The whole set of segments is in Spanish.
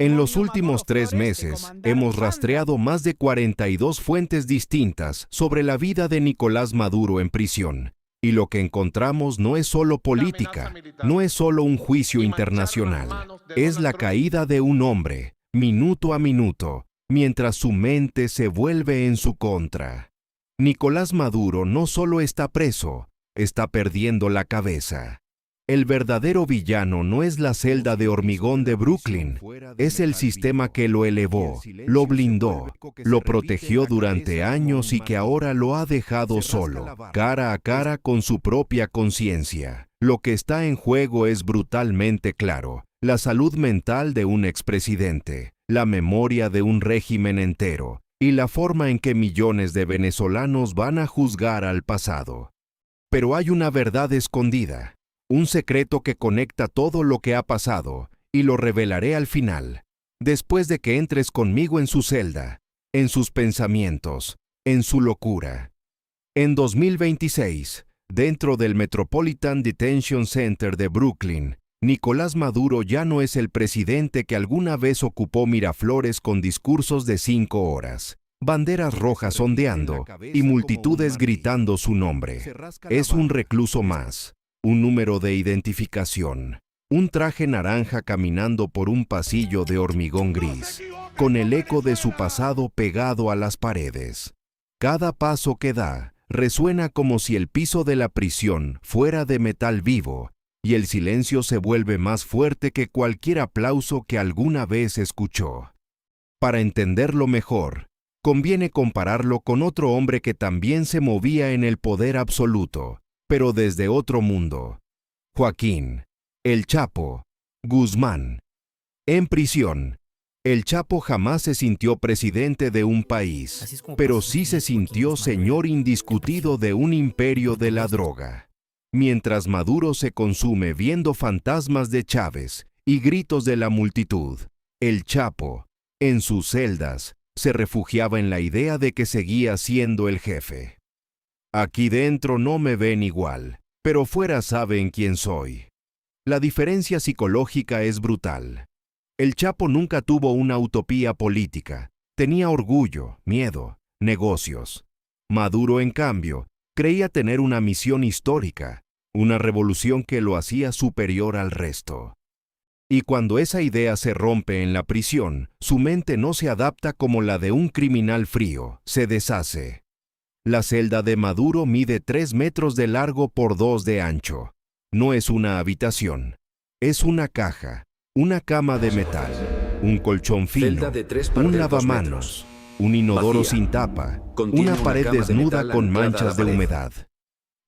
En los últimos 3 meses, hemos rastreado más de 42 fuentes distintas sobre la vida de Nicolás Maduro en prisión. Y lo que encontramos no es solo política, no es solo un juicio internacional. Es la caída de un hombre, minuto a minuto, mientras su mente se vuelve en su contra. Nicolás Maduro no solo está preso, está perdiendo la cabeza. El verdadero villano no es la celda de hormigón de Brooklyn, es el sistema que lo elevó, lo blindó, lo protegió durante años y que ahora lo ha dejado solo, cara a cara con su propia conciencia. Lo que está en juego es brutalmente claro: la salud mental de un expresidente, la memoria de un régimen entero y la forma en que millones de venezolanos van a juzgar al pasado. Pero hay una verdad escondida. Un secreto que conecta todo lo que ha pasado, y lo revelaré al final, después de que entres conmigo en su celda, en sus pensamientos, en su locura. En 2026, dentro del Metropolitan Detention Center de Brooklyn, Nicolás Maduro ya no es el presidente que alguna vez ocupó Miraflores con discursos de 5 horas, banderas rojas ondeando y multitudes gritando su nombre. Es un recluso más. Un número de identificación, un traje naranja caminando por un pasillo de hormigón gris, con el eco de su pasado pegado a las paredes. Cada paso que da resuena como si el piso de la prisión fuera de metal vivo, y el silencio se vuelve más fuerte que cualquier aplauso que alguna vez escuchó. Para entenderlo mejor, conviene compararlo con otro hombre que también se movía en el poder absoluto, pero desde otro mundo: Joaquín, El Chapo, Guzmán. En prisión, El Chapo jamás se sintió presidente de un país, pero sí se sintió señor indiscutido de un imperio de la droga. Mientras Maduro se consume viendo fantasmas de Chávez y gritos de la multitud, El Chapo, en sus celdas, se refugiaba en la idea de que seguía siendo el jefe. Aquí dentro no me ven igual, pero fuera saben quién soy. La diferencia psicológica es brutal. El Chapo nunca tuvo una utopía política. Tenía orgullo, miedo, negocios. Maduro, en cambio, creía tener una misión histórica, una revolución que lo hacía superior al resto. Y cuando esa idea se rompe en la prisión, su mente no se adapta como la de un criminal frío, se deshace. La celda de Maduro mide 3 metros de largo por 2 de ancho. No es una habitación, es una caja, una cama de metal, un colchón fino, un lavamanos, un inodoro sin tapa, una pared desnuda con manchas de humedad.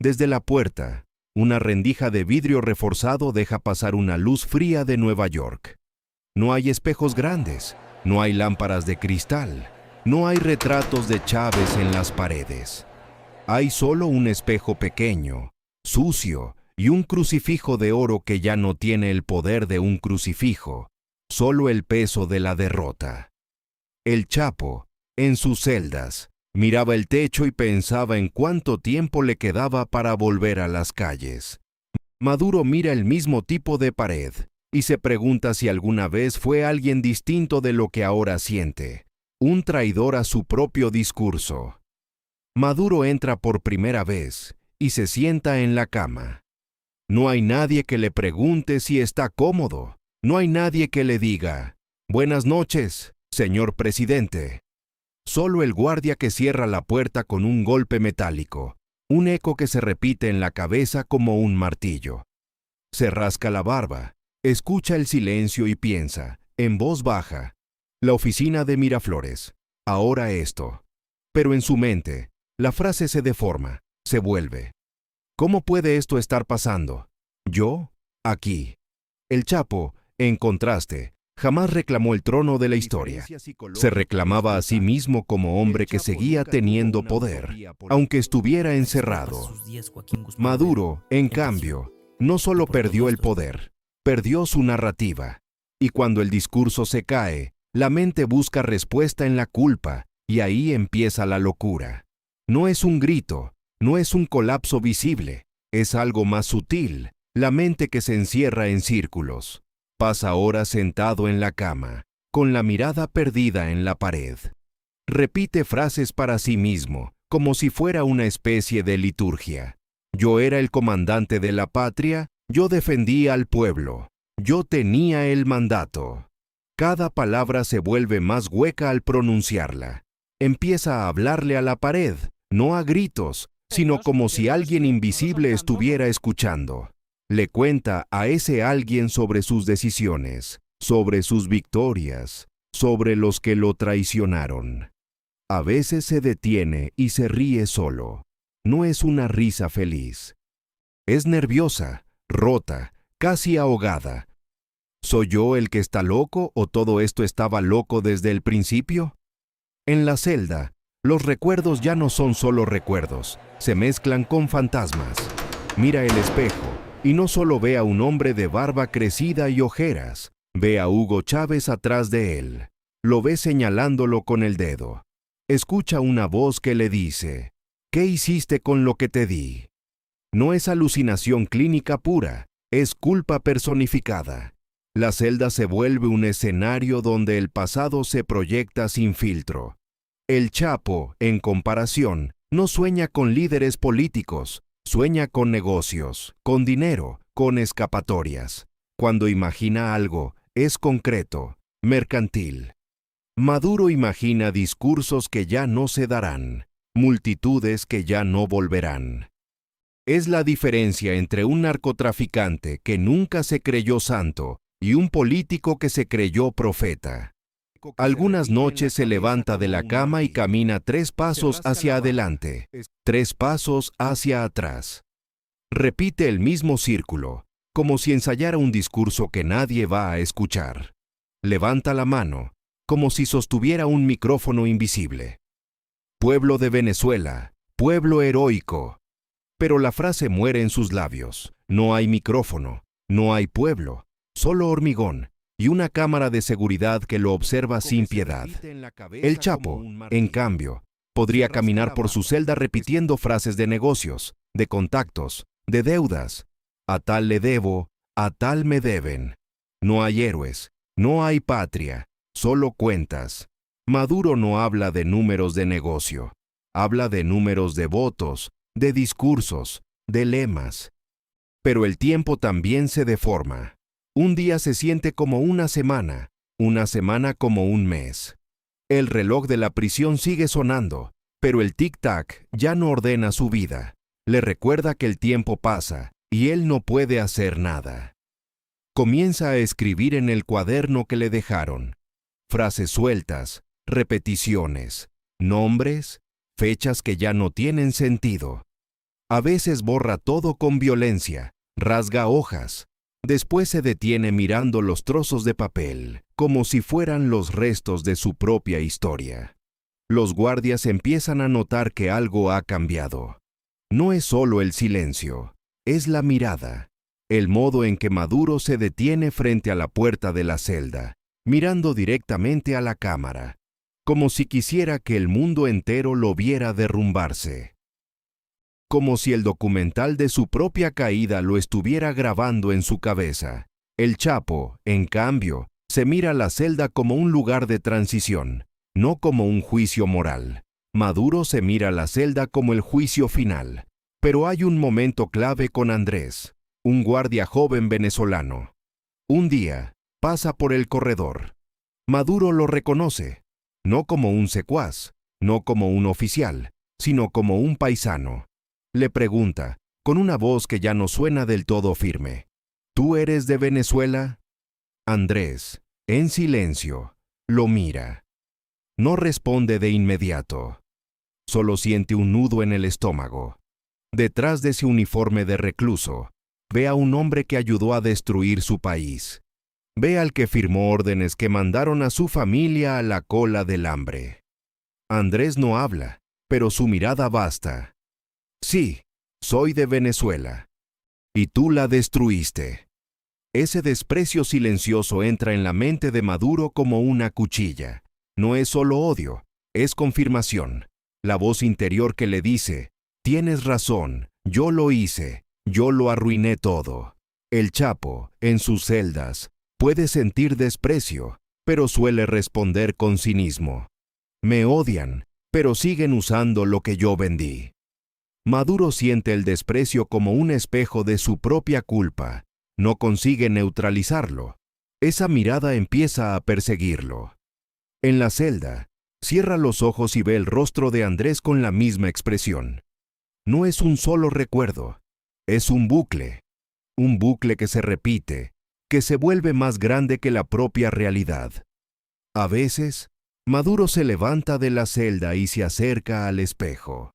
Desde la puerta, una rendija de vidrio reforzado deja pasar una luz fría de Nueva York. No hay espejos grandes, no hay lámparas de cristal. No hay retratos de Chávez en las paredes. Hay solo un espejo pequeño, sucio, y un crucifijo de oro que ya no tiene el poder de un crucifijo, solo el peso de la derrota. El Chapo, en sus celdas, miraba el techo y pensaba en cuánto tiempo le quedaba para volver a las calles. Maduro mira el mismo tipo de pared y se pregunta si alguna vez fue alguien distinto de lo que ahora siente. Un traidor a su propio discurso. Maduro entra por primera vez y se sienta en la cama. No hay nadie que le pregunte si está cómodo. No hay nadie que le diga: «Buenas noches, señor presidente». Solo el guardia que cierra la puerta con un golpe metálico, un eco que se repite en la cabeza como un martillo. Se rasca la barba, escucha el silencio y piensa, en voz baja: «La oficina de Miraflores, ahora esto». Pero en su mente, la frase se deforma, se vuelve: «¿Cómo puede esto estar pasando? Yo, aquí». El Chapo, en contraste, jamás reclamó el trono de la historia. Se reclamaba a sí mismo como hombre que seguía teniendo poder, aunque estuviera encerrado. Maduro, en cambio, no solo perdió el poder, perdió su narrativa. Y cuando el discurso se cae, la mente busca respuesta en la culpa, y ahí empieza la locura. No es un grito, no es un colapso visible, es algo más sutil, la mente que se encierra en círculos. Pasa horas sentado en la cama, con la mirada perdida en la pared. Repite frases para sí mismo, como si fuera una especie de liturgia. Yo era el comandante de la patria, yo defendía al pueblo, yo tenía el mandato. Cada palabra se vuelve más hueca al pronunciarla. Empieza a hablarle a la pared, no a gritos, sino como si alguien invisible estuviera escuchando. Le cuenta a ese alguien sobre sus decisiones, sobre sus victorias, sobre los que lo traicionaron. A veces se detiene y se ríe solo. No es una risa feliz. Es nerviosa, rota, casi ahogada. ¿Soy yo el que está loco o todo esto estaba loco desde el principio? En la celda, los recuerdos ya no son solo recuerdos, se mezclan con fantasmas. Mira el espejo y no solo ve a un hombre de barba crecida y ojeras, ve a Hugo Chávez atrás de él. Lo ve señalándolo con el dedo. Escucha una voz que le dice: ¿qué hiciste con lo que te di? No es alucinación clínica pura, es culpa personificada. La celda se vuelve un escenario donde el pasado se proyecta sin filtro. El Chapo, en comparación, no sueña con líderes políticos, sueña con negocios, con dinero, con escapatorias. Cuando imagina algo, es concreto, mercantil. Maduro imagina discursos que ya no se darán, multitudes que ya no volverán. Es la diferencia entre un narcotraficante que nunca se creyó santo y un político que se creyó profeta. Algunas noches se levanta de la cama y camina 3 pasos hacia adelante, 3 pasos hacia atrás. Repite el mismo círculo, como si ensayara un discurso que nadie va a escuchar. Levanta la mano, como si sostuviera un micrófono invisible. Pueblo de Venezuela, pueblo heroico. Pero la frase muere en sus labios. No hay micrófono, no hay pueblo, solo hormigón y una cámara de seguridad que lo observa sin piedad. El Chapo, en cambio, podría caminar por su celda repitiendo frases de negocios, de contactos, de deudas. A tal le debo, a tal me deben. No hay héroes, no hay patria, solo cuentas. Maduro no habla de números de negocio, habla de números de votos, de discursos, de lemas. Pero el tiempo también se deforma. Un día se siente como una semana como un mes. El reloj de la prisión sigue sonando, pero el tic-tac ya no ordena su vida. Le recuerda que el tiempo pasa y él no puede hacer nada. Comienza a escribir en el cuaderno que le dejaron. Frases sueltas, repeticiones, nombres, fechas que ya no tienen sentido. A veces borra todo con violencia, rasga hojas. Después se detiene mirando los trozos de papel, como si fueran los restos de su propia historia. Los guardias empiezan a notar que algo ha cambiado. No es solo el silencio, es la mirada, el modo en que Maduro se detiene frente a la puerta de la celda, mirando directamente a la cámara, como si quisiera que el mundo entero lo viera derrumbarse. Como si el documental de su propia caída lo estuviera grabando en su cabeza. El Chapo, en cambio, se mira la celda como un lugar de transición, no como un juicio moral. Maduro se mira la celda como el juicio final. Pero hay un momento clave con Andrés, un guardia joven venezolano. Un día, pasa por el corredor. Maduro lo reconoce, no como un secuaz, no como un oficial, sino como un paisano. Le pregunta, con una voz que ya no suena del todo firme: ¿tú eres de Venezuela? Andrés, en silencio, lo mira. No responde de inmediato. Solo siente un nudo en el estómago. Detrás de ese uniforme de recluso, ve a un hombre que ayudó a destruir su país. Ve al que firmó órdenes que mandaron a su familia a la cola del hambre. Andrés no habla, pero su mirada basta. Sí, soy de Venezuela. Y tú la destruiste. Ese desprecio silencioso entra en la mente de Maduro como una cuchilla. No es solo odio, es confirmación. La voz interior que le dice: tienes razón, yo lo hice, yo lo arruiné todo. El Chapo, en sus celdas, puede sentir desprecio, pero suele responder con cinismo. Me odian, pero siguen usando lo que yo vendí. Maduro siente el desprecio como un espejo de su propia culpa. No consigue neutralizarlo. Esa mirada empieza a perseguirlo. En la celda, cierra los ojos y ve el rostro de Andrés con la misma expresión. No es un solo recuerdo, es un bucle que se repite, que se vuelve más grande que la propia realidad. A veces, Maduro se levanta de la celda y se acerca al espejo.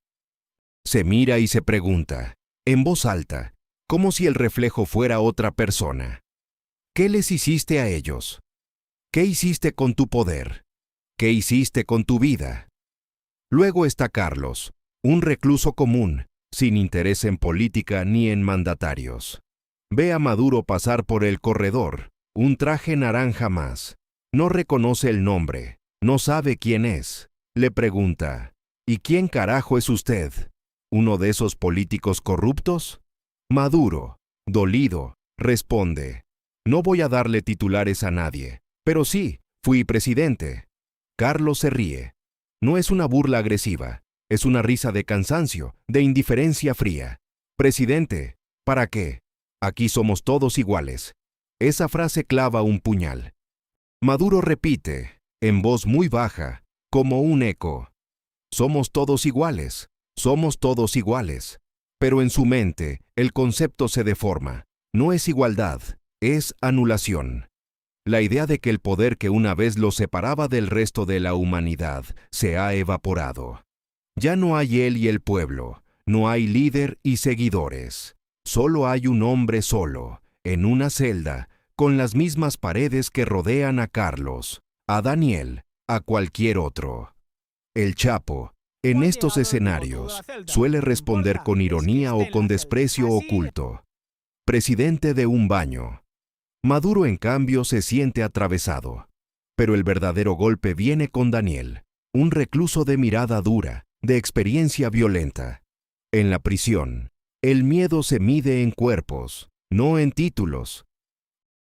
Se mira y se pregunta, en voz alta, como si el reflejo fuera otra persona. ¿Qué les hiciste a ellos? ¿Qué hiciste con tu poder? ¿Qué hiciste con tu vida? Luego está Carlos, un recluso común, sin interés en política ni en mandatarios. Ve a Maduro pasar por el corredor, un traje naranja más. No reconoce el nombre, no sabe quién es. Le pregunta, ¿y quién carajo es usted? ¿Uno de esos políticos corruptos? Maduro, dolido, responde, no voy a darle titulares a nadie, pero sí, fui presidente. Carlos se ríe. No es una burla agresiva, es una risa de cansancio, de indiferencia fría. Presidente, ¿para qué? Aquí somos todos iguales. Esa frase clava un puñal. Maduro repite, en voz muy baja, como un eco. Somos todos iguales, somos todos iguales. Pero en su mente, el concepto se deforma. No es igualdad, es anulación. La idea de que el poder que una vez lo separaba del resto de la humanidad se ha evaporado. Ya no hay él y el pueblo, no hay líder y seguidores. Solo hay un hombre solo, en una celda, con las mismas paredes que rodean a Carlos, a Daniel, a cualquier otro. El Chapo, en estos escenarios, suele responder con ironía o con desprecio oculto. Presidente de un baño. Maduro, en cambio, se siente atravesado. Pero el verdadero golpe viene con Daniel, un recluso de mirada dura, de experiencia violenta. En la prisión, el miedo se mide en cuerpos, no en títulos.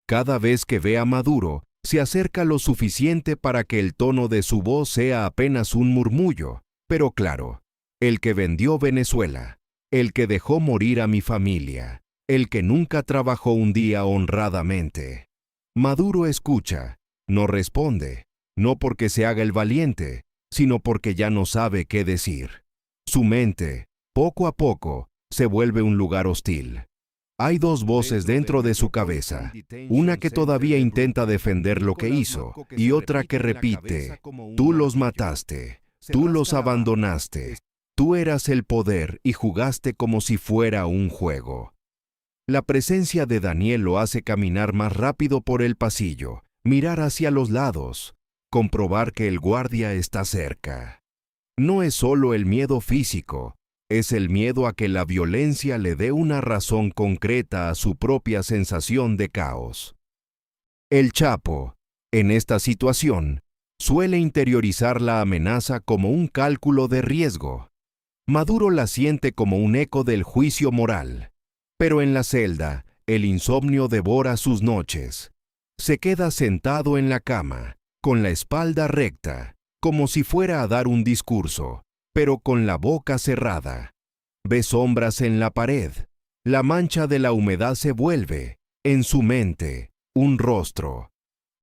Cada vez que ve a Maduro, se acerca lo suficiente para que el tono de su voz sea apenas un murmullo, pero claro, el que vendió Venezuela, el que dejó morir a mi familia, el que nunca trabajó un día honradamente. Maduro escucha, no responde, no porque se haga el valiente, sino porque ya no sabe qué decir. Su mente, poco a poco, se vuelve un lugar hostil. Hay dos voces dentro de su cabeza, una que todavía intenta defender lo que hizo, y otra que repite, tú los mataste, tú los abandonaste, tú eras el poder y jugaste como si fuera un juego. La presencia de Daniel lo hace caminar más rápido por el pasillo, mirar hacia los lados, comprobar que el guardia está cerca. No es solo el miedo físico, es el miedo a que la violencia le dé una razón concreta a su propia sensación de caos. El Chapo, en esta situación, suele interiorizar la amenaza como un cálculo de riesgo. Maduro la siente como un eco del juicio moral. Pero en la celda, el insomnio devora sus noches. Se queda sentado en la cama, con la espalda recta, como si fuera a dar un discurso, pero con la boca cerrada. Ve sombras en la pared. La mancha de la humedad se vuelve, en su mente, un rostro.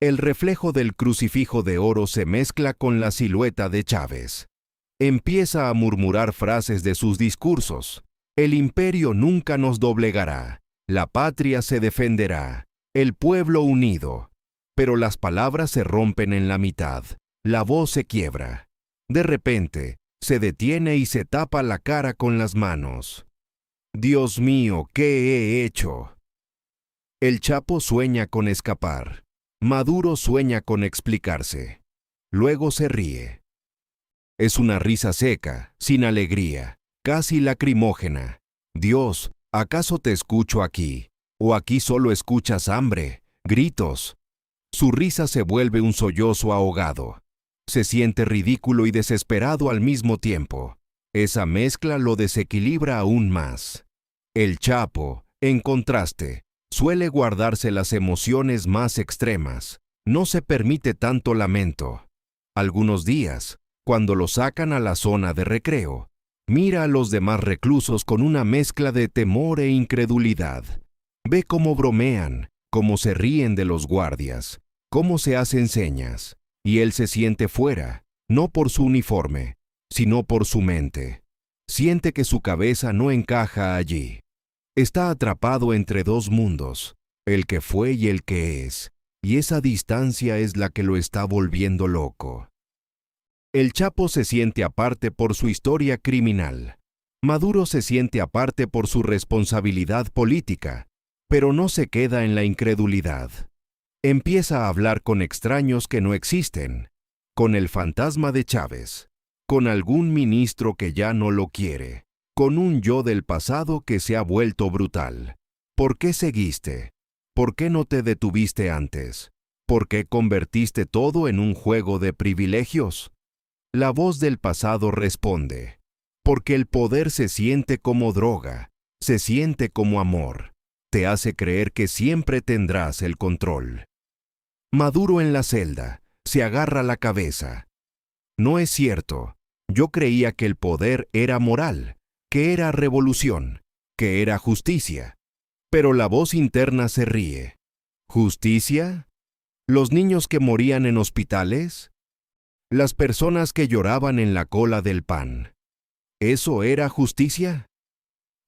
El reflejo del crucifijo de oro se mezcla con la silueta de Chávez. Empieza a murmurar frases de sus discursos. El imperio nunca nos doblegará. La patria se defenderá. El pueblo unido. Pero las palabras se rompen en la mitad. La voz se quiebra. De repente, se detiene y se tapa la cara con las manos. Dios mío, ¿qué he hecho? El Chapo sueña con escapar. Maduro sueña con explicarse. Luego se ríe. Es una risa seca, sin alegría, casi lacrimógena. Dios, ¿acaso te escucho aquí? ¿O aquí solo escuchas hambre, gritos? Su risa se vuelve un sollozo ahogado. Se siente ridículo y desesperado al mismo tiempo. Esa mezcla lo desequilibra aún más. El Chapo, en contraste, suele guardarse las emociones más extremas. No se permite tanto lamento. Algunos días, cuando lo sacan a la zona de recreo, mira a los demás reclusos con una mezcla de temor e incredulidad. Ve cómo bromean, cómo se ríen de los guardias, cómo se hacen señas, y él se siente fuera, no por su uniforme, sino por su mente. Siente que su cabeza no encaja allí. Está atrapado entre dos mundos, el que fue y el que es, y esa distancia es la que lo está volviendo loco. El Chapo se siente aparte por su historia criminal. Maduro se siente aparte por su responsabilidad política, pero no se queda en la incredulidad. Empieza a hablar con extraños que no existen, con el fantasma de Chávez, con algún ministro que ya no lo quiere, con un yo del pasado que se ha vuelto brutal. ¿Por qué seguiste? ¿Por qué no te detuviste antes? ¿Por qué convertiste todo en un juego de privilegios? La voz del pasado responde, porque el poder se siente como droga, se siente como amor, te hace creer que siempre tendrás el control. Maduro en la celda, se agarra la cabeza. No es cierto, yo creía que el poder era moral, que era revolución, que era justicia. Pero la voz interna se ríe. ¿Justicia? ¿Los niños que morían en hospitales? ¿Las personas que lloraban en la cola del pan? ¿Eso era justicia?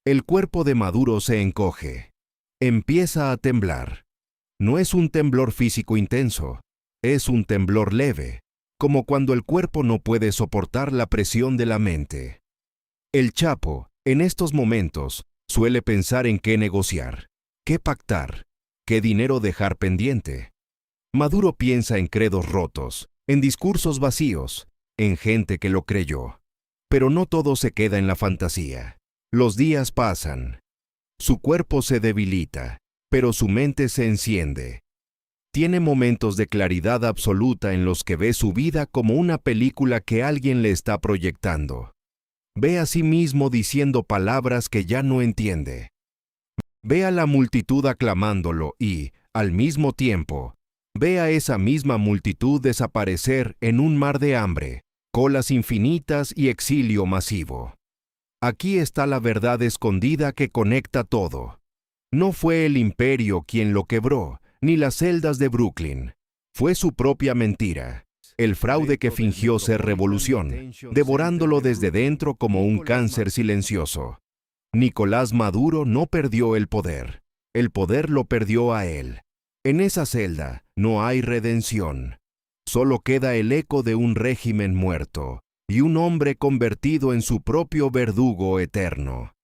El cuerpo de Maduro se encoge. Empieza a temblar. No es un temblor físico intenso, es un temblor leve, como cuando el cuerpo no puede soportar la presión de la mente. El Chapo, en estos momentos, suele pensar en qué negociar, qué pactar, qué dinero dejar pendiente. Maduro piensa en credos rotos, en discursos vacíos, en gente que lo creyó. Pero no todo se queda en la fantasía. Los días pasan. Su cuerpo se debilita, pero su mente se enciende. Tiene momentos de claridad absoluta en los que ve su vida como una película que alguien le está proyectando. Ve a sí mismo diciendo palabras que ya no entiende. Ve a la multitud aclamándolo y, al mismo tiempo, ve a esa misma multitud desaparecer en un mar de hambre, colas infinitas y exilio masivo. Aquí está la verdad escondida que conecta todo. No fue el imperio quien lo quebró, ni las celdas de Brooklyn. Fue su propia mentira, el fraude que fingió ser revolución, devorándolo desde dentro como un cáncer silencioso. Nicolás Maduro no perdió el poder lo perdió a él. En esa celda no hay redención. Solo queda el eco de un régimen muerto y un hombre convertido en su propio verdugo eterno.